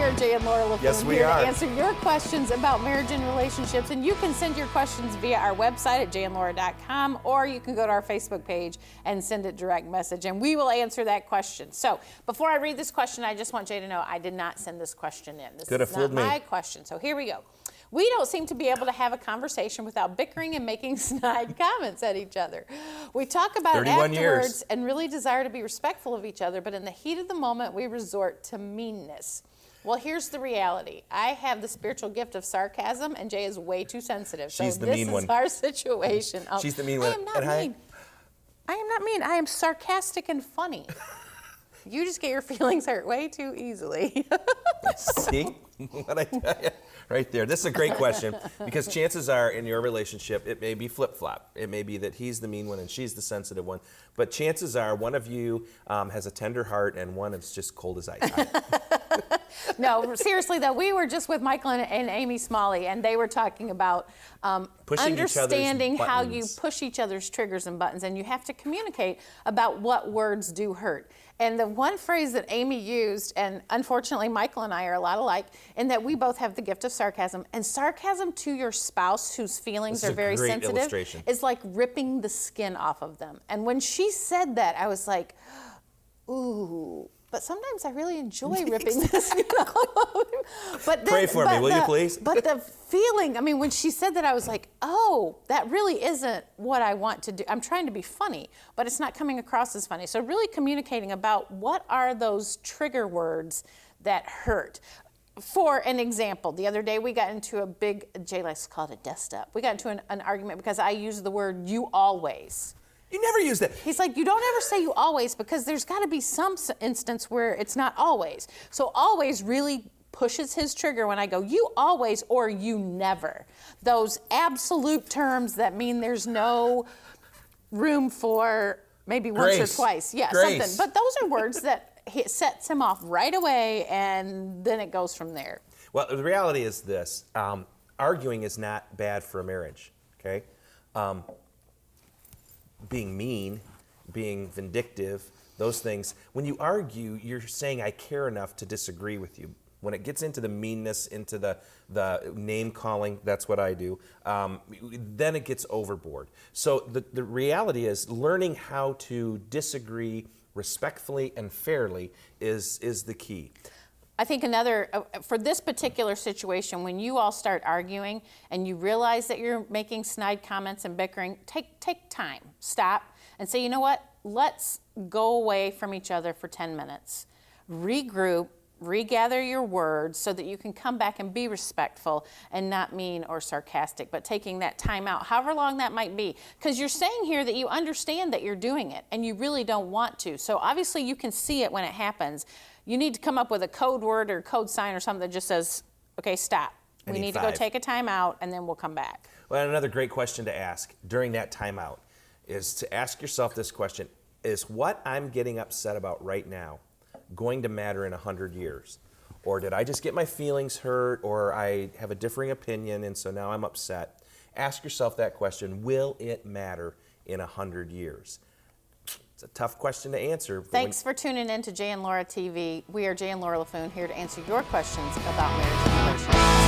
are Jay and Laura Laffoon Yes, we here are. to answer your questions about marriage and relationships. And you can send your questions via our website at jayandlaura.com, or you can go to our Facebook page and send a direct message, and we will answer that question. So before I read this question, I just want Jay to know I did not send this question in. This is not my question. So here we go. We don't seem to be able to have a conversation without bickering and making snide comments at each other. We talk about it afterwards and really desire to be respectful of each other, but in the heat of the moment, we resort to meanness. Well, here's the reality. I have the spiritual gift of sarcasm, and Jay is way too sensitive. She's the mean one. This is our situation. She's the mean one. I am not mean. I am not mean. I am sarcastic and funny. You just get your feelings hurt way too easily. See what I tell you? Right there. This is a great question, because chances are in your relationship, it may be flip-flop. It may be that he's the mean one and she's the sensitive one. But chances are one of you has a tender heart and one is just cold as ice. No, seriously though, we were just with Michael and Amy Smalley, and they were talking about understanding how you push each other's triggers and buttons, and you have to communicate about what words do hurt. And the one phrase that Amy used, and unfortunately Michael and I are a lot alike, in that we both have the gift of sarcasm, and sarcasm to your spouse whose feelings are very sensitive is like ripping the skin off of them. And when she said that, I was like, ooh. But sometimes I really enjoy ripping this. Pray for me, will you please? But the feeling, I mean, when she said that, I was like, oh, that really isn't what I want to do. I'm trying to be funny, but it's not coming across as funny. So really communicating about what are those trigger words that hurt. For an example, the other day we got into a big, Jay likes to call it a dust up. We got into an argument because I used the word you always. You never use that. He's like, you don't ever say you always, because there's got to be some instance where it's not always. So always really pushes his trigger when I go, you always or you never. Those absolute terms that mean there's no room for maybe once or twice. Yeah, something. But those are words that sets him off right away, and then it goes from there. Well, the reality is this. Arguing is not bad for a marriage, okay? Being mean, being vindictive, those things. When you argue, you're saying, I care enough to disagree with you. When it gets into the meanness, into the name calling, that's what I do, then it gets overboard. So the reality is learning how to disagree respectfully and fairly is the key. I think another, for this particular situation, when you all start arguing and you realize that you're making snide comments and bickering, take time, stop, and say, you know what, let's go away from each other for 10 minutes, regroup, regather your words so that you can come back and be respectful and not mean or sarcastic, but taking that time out, however long that might be. Because you're saying here that you understand that you're doing it and you really don't want to. So obviously you can see it when it happens. You need to come up with a code word or code sign or something that just says, okay, stop. We need to go take a time out, and then we'll come back. Well, another great question to ask during that time out is to ask yourself this question: is what I'm getting upset about right now going to matter in 100 years? Or did I just get my feelings hurt, or I have a differing opinion and so now I'm upset? Ask yourself that question: will it matter in 100 years? It's a tough question to answer. Thanks for tuning in to Jay and Laura TV. We are Jay and Laura Laffoon, here to answer your questions about marriage and relationships.